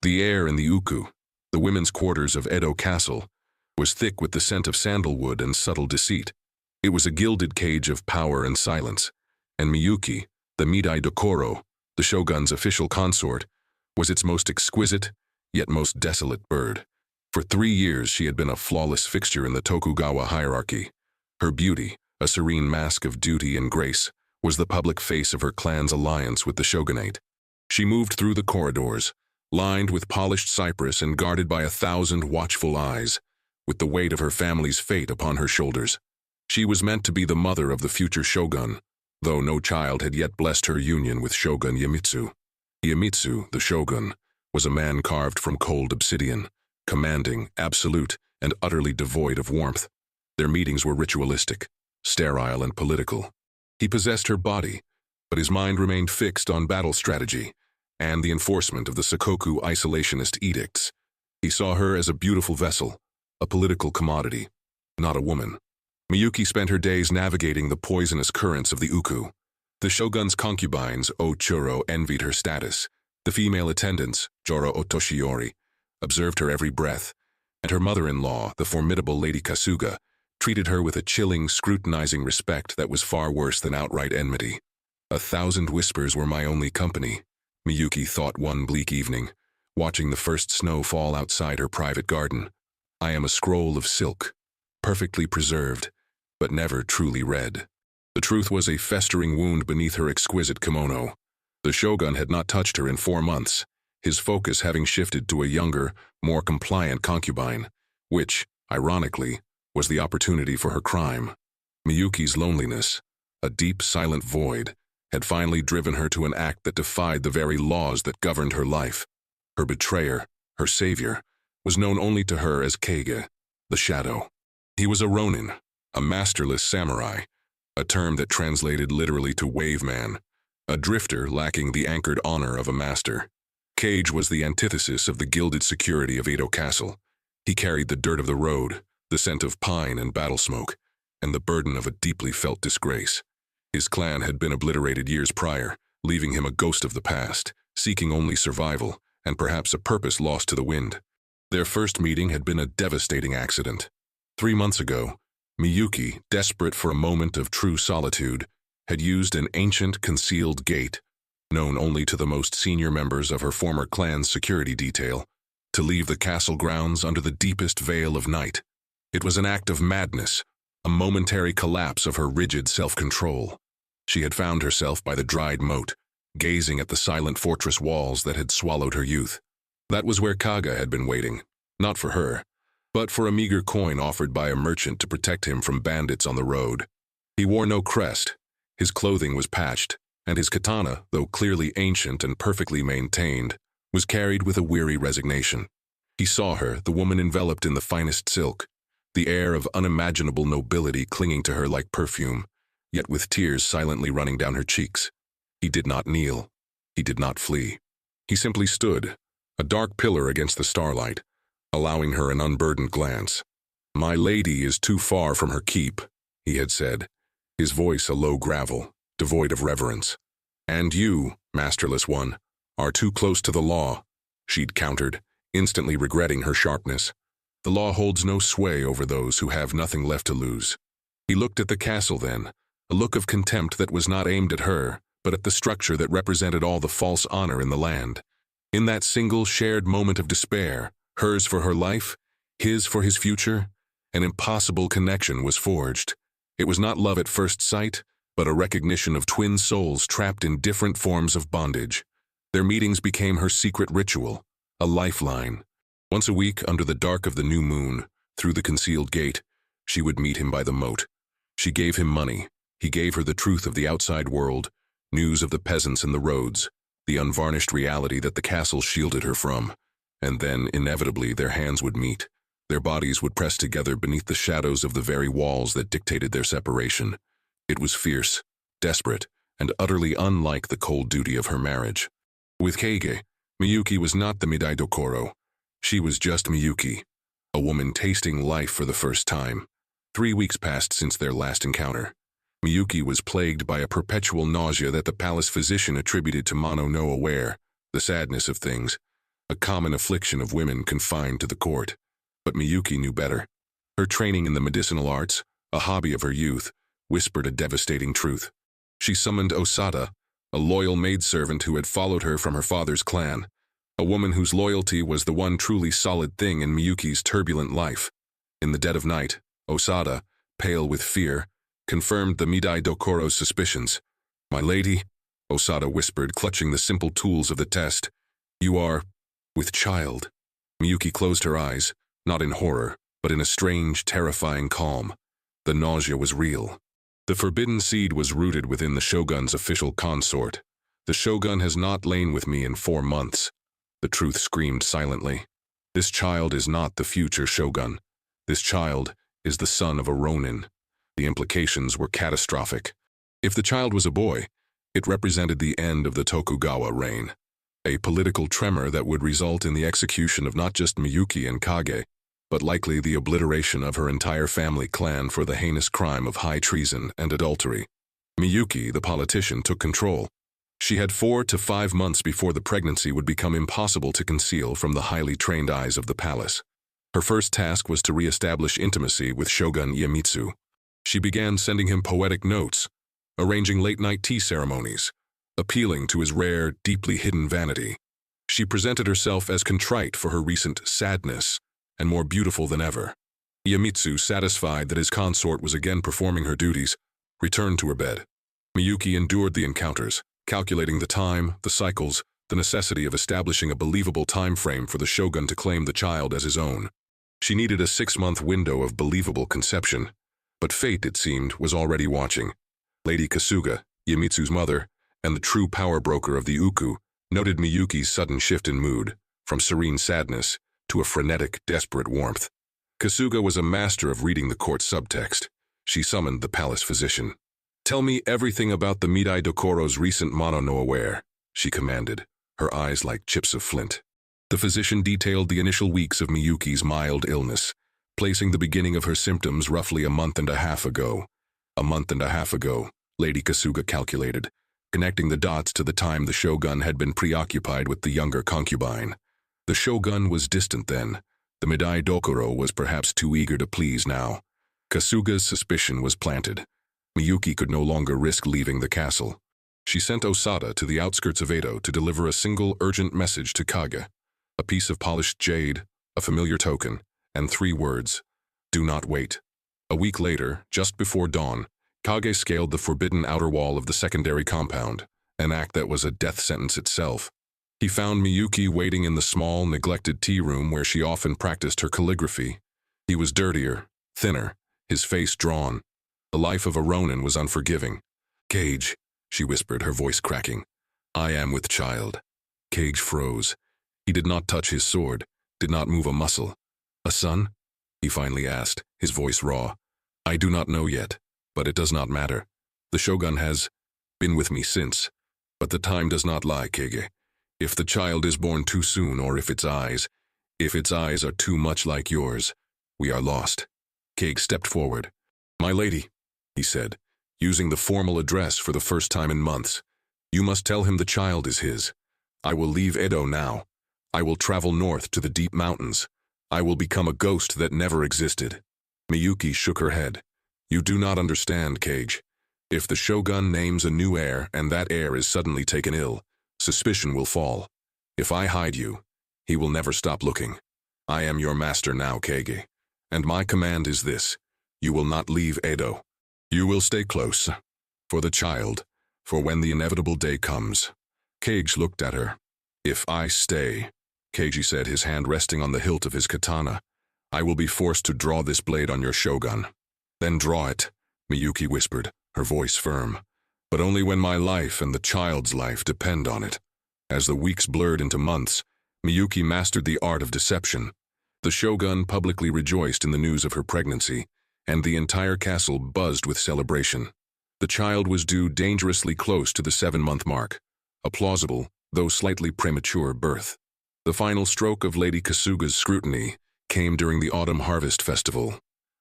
The air in the uku, the women's quarters of Edo Castle, was thick with the scent of sandalwood and subtle deceit. It was a gilded cage of power and silence, and Miyuki, the Midai-dokoro, the Shogun's official consort, was its most exquisite, yet most desolate bird. For 3 years she had been a flawless fixture in the Tokugawa hierarchy. Her beauty, a serene mask of duty and grace, was the public face of her clan's alliance with the Shogunate. She moved through the corridors, lined with polished cypress and guarded by 1,000 watchful eyes, with the weight of her family's fate upon her shoulders. She was meant to be the mother of the future shogun, though no child had yet blessed her union with Shogun Iemitsu. Iemitsu, the shogun, was a man carved from cold obsidian, commanding, absolute, and utterly devoid of warmth. Their meetings were ritualistic, sterile, and political. He possessed her body, but his mind remained fixed on battle strategy and the enforcement of the Sakoku isolationist edicts. He saw her as a beautiful vessel, a political commodity, not a woman. Miyuki spent her days navigating the poisonous currents of the uku. The shogun's concubines, O-churo, envied her status. The female attendants, Joro Otoshiori, observed her every breath, and her mother-in-law, the formidable Lady Kasuga, treated her with a chilling, scrutinizing respect that was far worse than outright enmity. 1,000 whispers were my only company, Miyuki thought one bleak evening, watching the first snow fall outside her private garden. I am a scroll of silk, perfectly preserved, but never truly read. The truth was a festering wound beneath her exquisite kimono. The shogun had not touched her in 4 months, his focus having shifted to a younger, more compliant concubine, which, ironically, was the opportunity for her crime. Miyuki's loneliness, a deep, silent void, had finally driven her to an act that defied the very laws that governed her life. Her betrayer, her savior, was known only to her as Kage, the Shadow. He was a Ronin, a masterless samurai, a term that translated literally to wave man, a drifter lacking the anchored honor of a master. Kage was the antithesis of the gilded security of Edo Castle. He carried the dirt of the road, the scent of pine and battle smoke, and the burden of a deeply felt disgrace. His clan had been obliterated years prior, leaving him a ghost of the past, seeking only survival, and perhaps a purpose lost to the wind. Their first meeting had been a devastating accident. 3 months ago, Miyuki, desperate for a moment of true solitude, had used an ancient concealed gate, known only to the most senior members of her former clan's security detail, to leave the castle grounds under the deepest veil of night. It was an act of madness, a momentary collapse of her rigid self-control. She had found herself by the dried moat, gazing at the silent fortress walls that had swallowed her youth. That was where Kage had been waiting, not for her, but for a meager coin offered by a merchant to protect him from bandits on the road. He wore no crest, his clothing was patched, and his katana, though clearly ancient and perfectly maintained, was carried with a weary resignation. He saw her, the woman enveloped in the finest silk, the air of unimaginable nobility clinging to her like perfume, yet with tears silently running down her cheeks. He did not kneel. He did not flee. He simply stood, a dark pillar against the starlight, allowing her an unburdened glance. "My lady is too far from her keep," he had said, his voice a low gravel, devoid of reverence. "And you, masterless one, are too close to the law," she'd countered, instantly regretting her sharpness. The law holds no sway over those who have nothing left to lose. He looked at the castle then, a look of contempt that was not aimed at her, but at the structure that represented all the false honor in the land. In that single shared moment of despair, hers for her life, his for his future, an impossible connection was forged. It was not love at first sight, but a recognition of twin souls trapped in different forms of bondage. Their meetings became her secret ritual, a lifeline. Once a week, under the dark of the new moon, through the concealed gate, she would meet him by the moat. She gave him money. He gave her the truth of the outside world, news of the peasants and the roads, the unvarnished reality that the castle shielded her from. And then, inevitably, their hands would meet. Their bodies would press together beneath the shadows of the very walls that dictated their separation. It was fierce, desperate, and utterly unlike the cold duty of her marriage. With Kage, Miyuki was not the Midai-dokoro. She was just Miyuki, a woman tasting life for the first time. 3 weeks passed since their last encounter. Miyuki was plagued by a perpetual nausea that the palace physician attributed to mono no aware, the sadness of things. a common affliction of women confined to the court. But Miyuki knew better. Her training in the medicinal arts, a hobby of her youth, whispered a devastating truth. She summoned Osada, a loyal maidservant who had followed her from her father's clan, a woman whose loyalty was the one truly solid thing in Miyuki's turbulent life. In the dead of night, Osada, pale with fear, confirmed the Midai-dokoro's suspicions. "My lady," Osada whispered, clutching the simple tools of the test, "you are with child." Miyuki closed her eyes, not in horror, but in a strange, terrifying calm. The nausea was real. The forbidden seed was rooted within the Shogun's official consort. "The Shogun has not lain with me in 4 months. The truth screamed silently. "This child is not the future Shogun. This child is the son of a Ronin." The implications were catastrophic. If the child was a boy, it represented the end of the Tokugawa reign, a political tremor that would result in the execution of not just Miyuki and Kage, but likely the obliteration of her entire family clan for the heinous crime of high treason and adultery. Miyuki, the politician, took control. She had 4 to 5 months before the pregnancy would become impossible to conceal from the highly trained eyes of the palace. Her first task was to re-establish intimacy with Shogun Iemitsu. She began sending him poetic notes, arranging late-night tea ceremonies, appealing to his rare, deeply hidden vanity. She presented herself as contrite for her recent sadness, and more beautiful than ever. Iemitsu, satisfied that his consort was again performing her duties, returned to her bed. Miyuki endured the encounters, calculating the time, the cycles, the necessity of establishing a believable time frame for the shogun to claim the child as his own. She needed a 6-month window of believable conception, but fate, it seemed, was already watching. Lady Kasuga, Iemitsu's mother, and the true power broker of the Uku, noted Miyuki's sudden shift in mood, from serene sadness to a frenetic, desperate warmth. Kasuga was a master of reading the court subtext. She summoned the palace physician. "Tell me everything about the Midai-dokoro's recent mono-no-aware," she commanded, her eyes like chips of flint. The physician detailed the initial weeks of Miyuki's mild illness, placing the beginning of her symptoms roughly a month and a half ago. A month and a half ago, Lady Kasuga calculated, connecting the dots to the time the shogun had been preoccupied with the younger concubine. The shogun was distant then. The Midai-dokoro was perhaps too eager to please now. Kasuga's suspicion was planted. Miyuki could no longer risk leaving the castle. She sent Osada to the outskirts of Edo to deliver a single urgent message to Kage. A piece of polished jade, a familiar token, and 3 words: "Do not wait." A week later, just before dawn, Kage scaled the forbidden outer wall of the secondary compound, an act that was a death sentence itself. He found Miyuki waiting in the small, neglected tea room where she often practiced her calligraphy. He was dirtier, thinner, his face drawn. The life of a Ronin was unforgiving. "Kage," she whispered, her voice cracking. "I am with child." Kage froze. He did not touch his sword, did not move a muscle. "A son?" he finally asked, his voice raw. "I do not know yet, but it does not matter. The shogun has been with me since. But the time does not lie, Kage. If the child is born too soon, or if its eyes are too much like yours, we are lost." Kage stepped forward. "My lady," he said, using the formal address for the first time in months, "you must tell him the child is his. I will leave Edo now. I will travel north to the deep mountains. I will become a ghost that never existed." Miyuki shook her head. "You do not understand, Kage. If the shogun names a new heir and that heir is suddenly taken ill, suspicion will fall. If I hide you, he will never stop looking. I am your master now, Kage, and my command is this: you will not leave Edo. You will stay close. For the child, for when the inevitable day comes." Kage looked at her. "If I stay," Kage said, his hand resting on the hilt of his katana, "I will be forced to draw this blade on your shogun." "Then draw it," Miyuki whispered, her voice firm. "But only when my life and the child's life depend on it." As the weeks blurred into months, Miyuki mastered the art of deception. The shogun publicly rejoiced in the news of her pregnancy, and the entire castle buzzed with celebration. The child was due dangerously close to the 7-month mark, a plausible, though slightly premature, birth. The final stroke of Lady Kasuga's scrutiny came during the autumn harvest festival.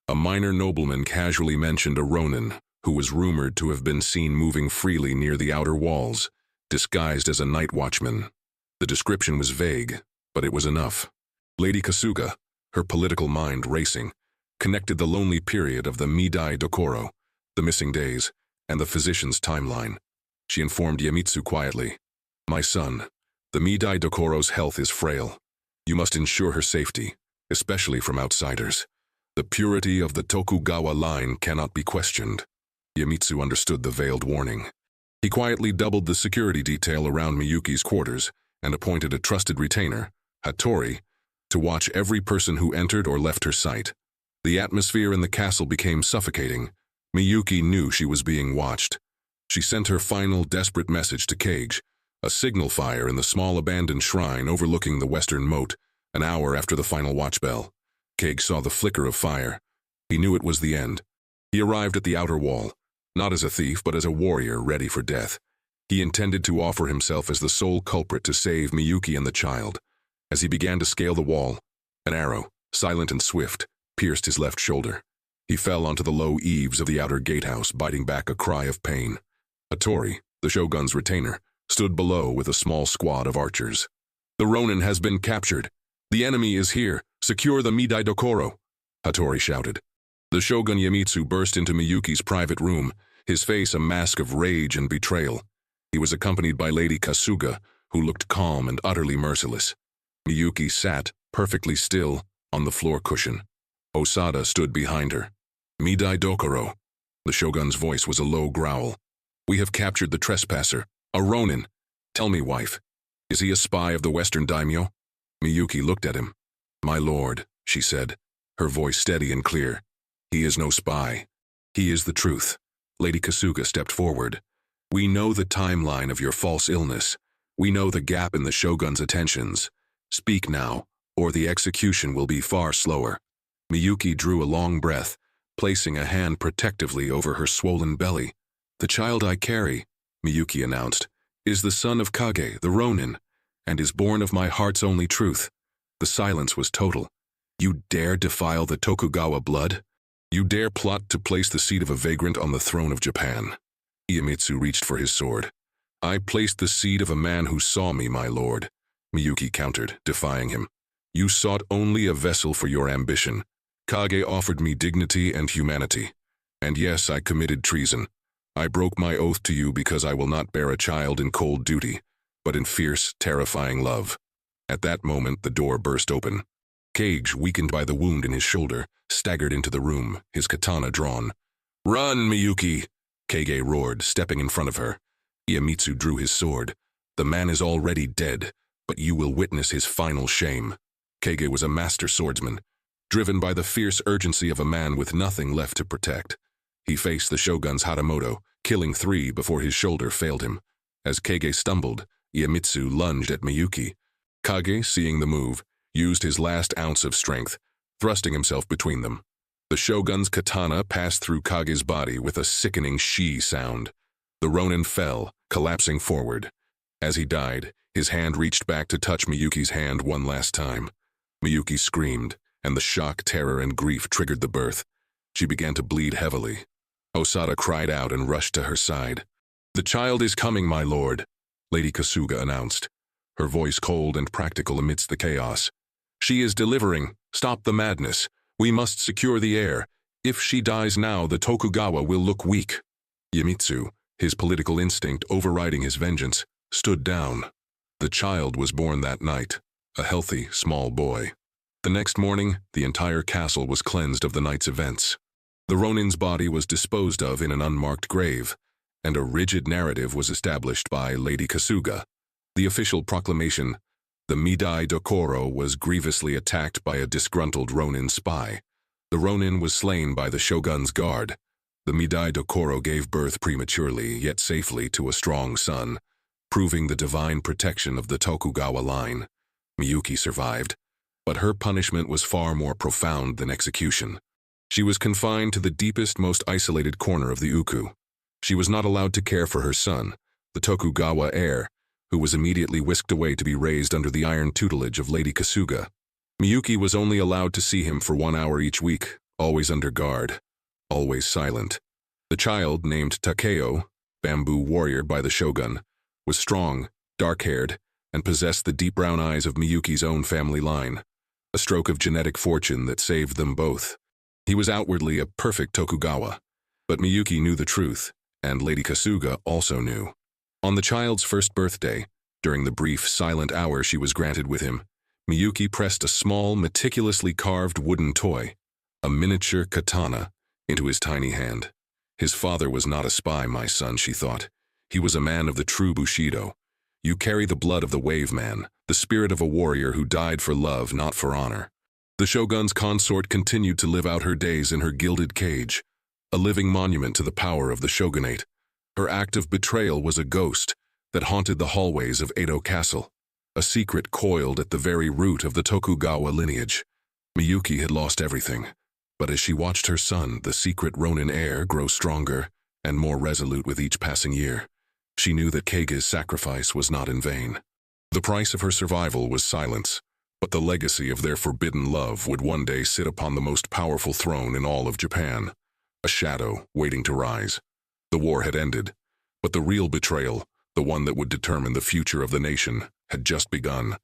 A minor nobleman casually mentioned a Ronin, who was rumored to have been seen moving freely near the outer walls, disguised as a night watchman. The description was vague, But it was enough. Lady Kasuga, her political mind racing, connected the lonely period of the Midai-dokoro, the missing days, and the physician's timeline. She informed Iemitsu quietly, "My son, the Midai-dokoro's health is frail. You must ensure her safety, especially from outsiders. The purity of the Tokugawa line cannot be questioned." Iemitsu understood the veiled warning. He quietly doubled the security detail around Miyuki's quarters and appointed a trusted retainer, Hattori, to watch every person who entered or left her sight. The atmosphere in the castle became suffocating. Miyuki knew she was being watched. She sent her final desperate message to Kage, a signal fire in the small abandoned shrine overlooking the western moat, an hour after the final watch bell. Kage saw the flicker of fire. He knew it was the end. He arrived at the outer wall, not as a thief but as a warrior ready for death. He intended to offer himself as the sole culprit to save Miyuki and the child. As he began to scale the wall, an arrow, silent and swift, pierced his left shoulder. He fell onto the low eaves of the outer gatehouse, biting back a cry of pain. Hattori, the Shogun's retainer, stood below with a small squad of archers. "The Ronin has been captured. The enemy is here. Secure the Midai-dokoro," Hattori shouted. The Shogun Iemitsu burst into Miyuki's private room, his face a mask of rage and betrayal. He was accompanied by Lady Kasuga, who looked calm and utterly merciless. Miyuki sat, perfectly still, on the floor cushion. Osada stood behind her. "Midai-dokoro." The Shogun's voice was a low growl. "We have captured the trespasser, a Ronin. Tell me, wife, is he a spy of the Western daimyo?" Miyuki looked at him. "My lord," she said, her voice steady and clear. "He is no spy. He is the truth." Lady Kasuga stepped forward. "We know the timeline of your false illness. We know the gap in the Shogun's attentions. Speak now, or the execution will be far slower." Miyuki drew a long breath, placing a hand protectively over her swollen belly. "The child I carry," Miyuki announced, "is the son of Kage, the Ronin, and is born of my heart's only truth." The silence was total. "You dare defile the Tokugawa blood? You dare plot to place the seed of a vagrant on the throne of Japan?" Iemitsu reached for his sword. "I placed the seed of a man who saw me, my lord," Miyuki countered, defying him. "You sought only a vessel for your ambition. Kage offered me dignity and humanity. And yes, I committed treason. I broke my oath to you because I will not bear a child in cold duty, but in fierce, terrifying love." At that moment, the door burst open. Kage, weakened by the wound in his shoulder, staggered into the room, his katana drawn. "Run, Miyuki!" Kage roared, stepping in front of her. Iemitsu drew his sword. "The man is already dead, but you will witness his final shame." Kage was a master swordsman, driven by the fierce urgency of a man with nothing left to protect. He faced the Shogun's Hatamoto, killing 3 before his shoulder failed him. As Kage stumbled, Iemitsu lunged at Miyuki. Kage, seeing the move, used his last ounce of strength, thrusting himself between them. The Shogun's katana passed through Kage's body with a sickening she sound. The Ronin fell, collapsing forward. As he died, his hand reached back to touch Miyuki's hand one last time. Miyuki screamed, and the shock, terror, and grief triggered the birth. She began to bleed heavily. Osada cried out and rushed to her side. "The child is coming, my lord," Lady Kasuga announced, her voice cold and practical amidst the chaos. "She is delivering. Stop the madness. We must secure the heir. If she dies now, the Tokugawa will look weak." Iemitsu, his political instinct overriding his vengeance, stood down. The child was born that night, a healthy, small boy. The next morning, the entire castle was cleansed of the night's events. The Ronin's body was disposed of in an unmarked grave, and a rigid narrative was established by Lady Kasuga. The official proclamation: the Midai-dokoro was grievously attacked by a disgruntled Ronin spy. The Ronin was slain by the Shogun's guard. The Midai-dokoro gave birth prematurely, yet safely, to a strong son, proving the divine protection of the Tokugawa line. Miyuki survived, but her punishment was far more profound than execution. She was confined to the deepest, most isolated corner of the uku. She was not allowed to care for her son, the Tokugawa heir, who was immediately whisked away to be raised under the iron tutelage of Lady Kasuga. Miyuki was only allowed to see him for 1 hour each week, always under guard, always silent. The child, named Takeo, bamboo warrior by the shogun, was strong, dark-haired, and possessed the deep brown eyes of Miyuki's own family line, a stroke of genetic fortune that saved them both. He was outwardly a perfect Tokugawa, but Miyuki knew the truth, and Lady Kasuga also knew. On the child's first birthday, during the brief, silent hour she was granted with him, Miyuki pressed a small, meticulously carved wooden toy, a miniature katana, into his tiny hand. His father was not a spy, my son, she thought. He was a man of the true Bushido. You carry the blood of the wave man, the spirit of a warrior who died for love, not for honor. The Shogun's consort continued to live out her days in her gilded cage, a living monument to the power of the Shogunate. Her act of betrayal was a ghost that haunted the hallways of Edo Castle, a secret coiled at the very root of the Tokugawa lineage. Miyuki had lost everything, but as she watched her son, the secret Ronin heir, grow stronger and more resolute with each passing year, she knew that Kage's sacrifice was not in vain. The price of her survival was silence, but the legacy of their forbidden love would one day sit upon the most powerful throne in all of Japan, a shadow waiting to rise. The war had ended, but the real betrayal, the one that would determine the future of the nation, had just begun.